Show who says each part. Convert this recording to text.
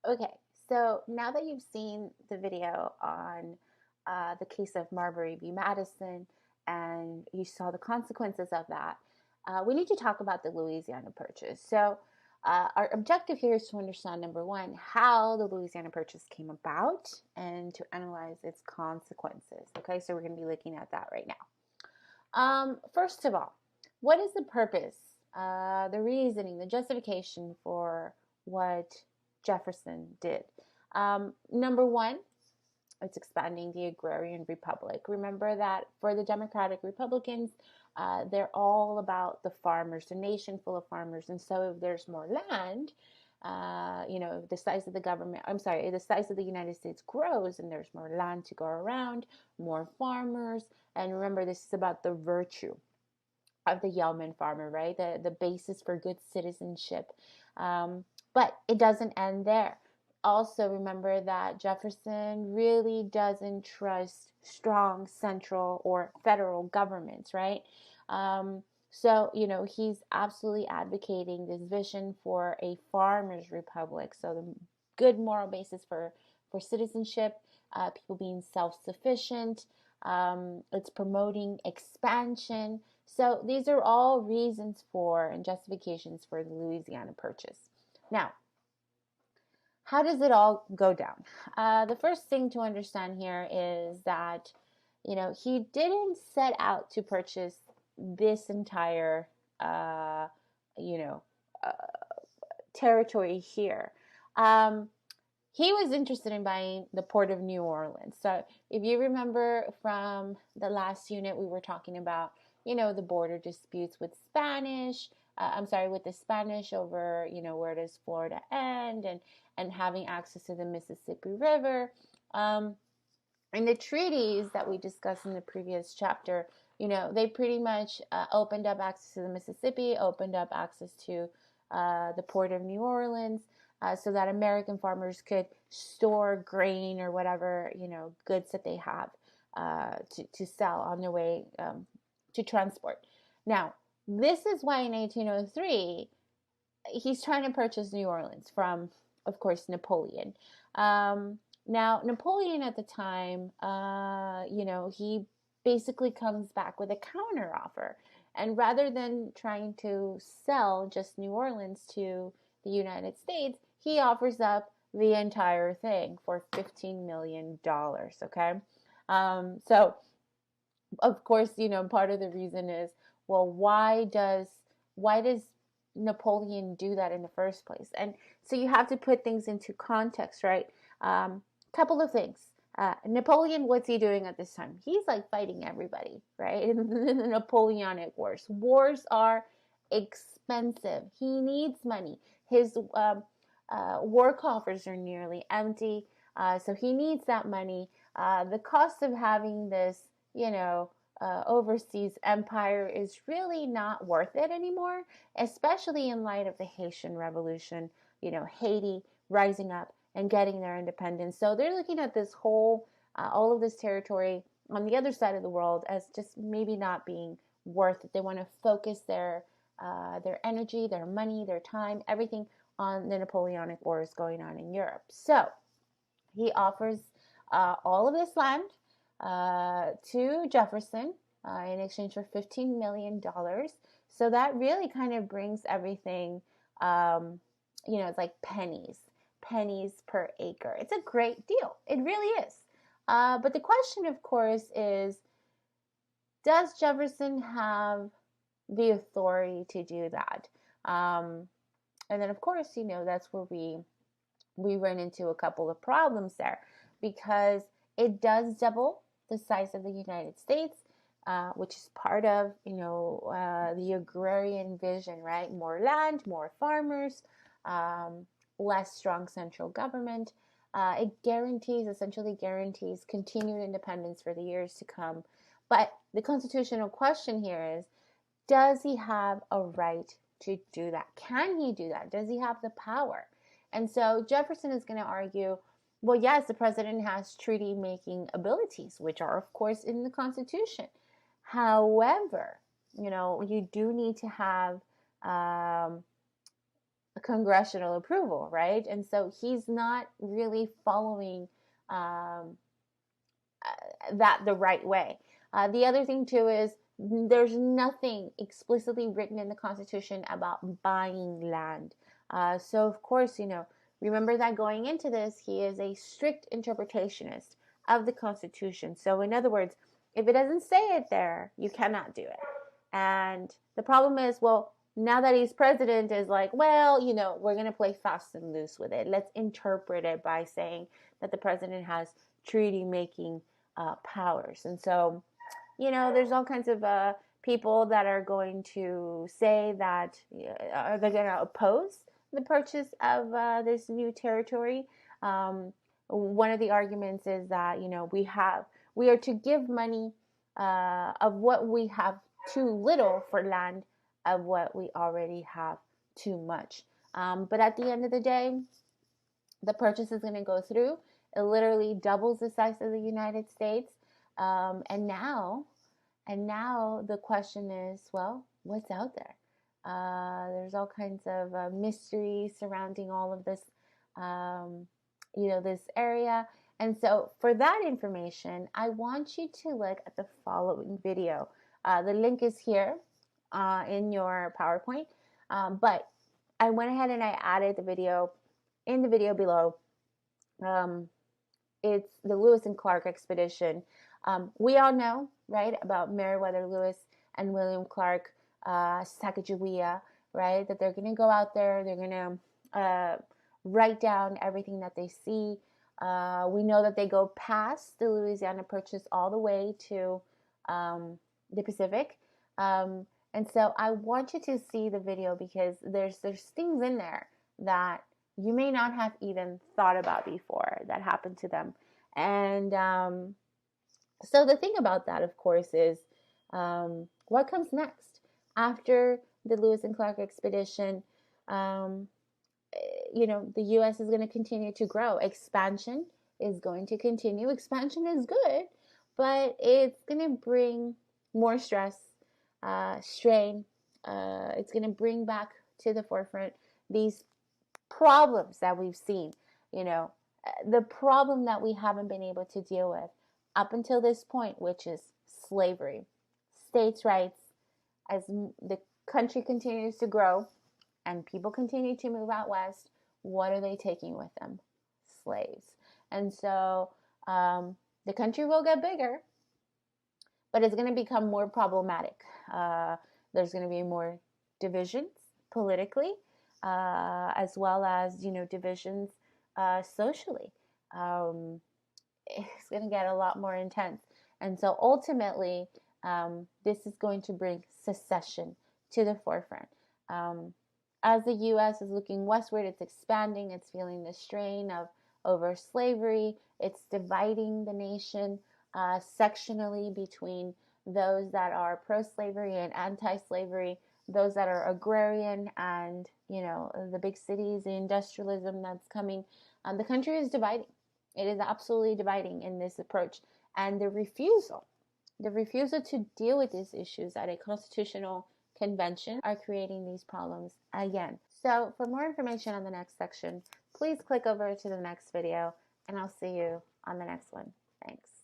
Speaker 1: Okay, so now that you've seen the video on the case of Marbury v. Madison and you saw the consequences of that, we need to talk about the Louisiana Purchase. So, our objective here is to understand number one, how the Louisiana Purchase came about and to analyze its consequences. Okay, so we're going to be looking at that right now. First of all, what is the purpose, the reasoning, the justification for what Jefferson did? Number one, it's expanding the Agrarian Republic. Remember that for the Democratic Republicans, they're all about the farmers, a nation full of farmers. And so if there's more land, the size of the government, I'm sorry, the size of the United States grows and there's more land to go around, more farmers. And remember, this is about the virtue of the yeoman farmer, right? The basis for good citizenship. But it doesn't end there. Also, remember that Jefferson really doesn't trust strong central or federal governments, right? So, he's absolutely advocating this vision for a farmers' republic. So, the good moral basis for citizenship, people being self sufficient. It's promoting expansion. So, these are all reasons for and justifications for the Louisiana Purchase. Now, how does it all go down? The first thing to understand here is that, he didn't set out to purchase this entire, uh, you know, uh, territory here. He was interested in buying the port of New Orleans. So if you remember from the last unit, we were talking about, the border disputes with with the Spanish over, where does Florida end and having access to the Mississippi River. And the treaties that we discussed in the previous chapter, they pretty much opened up access to the Mississippi, opened up access to the port of New Orleans, so that American farmers could store grain or whatever, goods that they have to sell on their way to transport. Now, this is why in 1803, he's trying to purchase New Orleans from, of course, Napoleon. Now, Napoleon at the time, he basically comes back with a counter offer. And rather than trying to sell just New Orleans to the United States, he offers up the entire thing for $15 million. Okay. So, of course, part of the reason is, well, why does Napoleon do that in the first place? And so you have to put things into context, right? Couple of things. Napoleon, what's he doing at this time? He's like fighting everybody, right? In the Napoleonic Wars. Wars are expensive. He needs money. His war coffers are nearly empty, so he needs that money. The cost of having this, overseas empire is really not worth it anymore, especially in light of the Haitian Revolution, Haiti rising up and getting their independence. So they're looking at this whole, all of this territory on the other side of the world as just maybe not being worth it. They want to focus their energy, their money, their time, everything on the Napoleonic Wars going on in Europe. So he offers all of this land to Jefferson in exchange for $15 million. So that really kind of brings everything, it's like pennies per acre. It's a great deal. It really is. But the question, of course, is, does Jefferson have the authority to do that? And then, of course, that's where we run into a couple of problems there, because it does double the size of the United States, which is part of, the agrarian vision, right? More land, more farmers, less strong central government. It essentially guarantees continued independence for the years to come. But the constitutional question here is, does he have a right to do that? Can he do that? Does he have the power? And so Jefferson is going to argue, well, yes, the president has treaty-making abilities, which are, of course, in the Constitution. However, you do need to have congressional approval, right? And so he's not really following um, that the right way. The other thing too is there's nothing explicitly written in the Constitution about buying land. So of course, remember that going into this, he is a strict interpretationist of the Constitution. So in other words, if it doesn't say it there, you cannot do it. And the problem is, well, now that he's president, is like, well, we're going to play fast and loose with it. Let's interpret it by saying that the president has treaty making powers. And so, there's all kinds of people that are going to say that are they going to oppose the purchase of this new territory. One of the arguments is that we are to give money of what we have too little for land of what we already have too much. But at the end of the day, the purchase is going to go through. It literally doubles the size of the United States. And now the question is, well, what's out there? There's all kinds of mystery surrounding all of this, this area. And so for that information, I want you to look at the following video. The link is here in your PowerPoint, but I went ahead and I added the video in the video below. It's the Lewis and Clark expedition. We all know, right, about Meriwether Lewis and William Clark, Sacagawea, right, that they're going to go out there, they're going to write down everything that they see. We know that they go past the Louisiana Purchase all the way to the Pacific. And so I want you to see the video because there's things in there that you may not have even thought about before that happened to them. And so the thing about that, of course, is what comes next after the Lewis and Clark expedition. The U.S. is going to continue to grow. Expansion is going to continue. Expansion is good, but it's going to bring more stress, strain. It's going to bring back to the forefront these problems that we've seen, the problem that we haven't been able to deal with up until this point, which is slavery, states' rights. As the country continues to grow and people continue to move out west, what are they taking with them? Slaves. And so the country will get bigger, but it's going to become more problematic. There's going to be more divisions politically, as well as divisions socially. It's going to get a lot more intense, and so ultimately, this is going to bring secession to the forefront. As the U.S. is looking westward, it's expanding. It's feeling the strain of over slavery. It's dividing the nation sectionally between those that are pro-slavery and anti-slavery, those that are agrarian and, the big cities, the industrialism that's coming. The country is dividing. It is absolutely dividing in this approach. And the refusal to deal with these issues at a constitutional convention are creating these problems again. So for more information on the next section, please click over to the next video, and I'll see you on the next one. Thanks.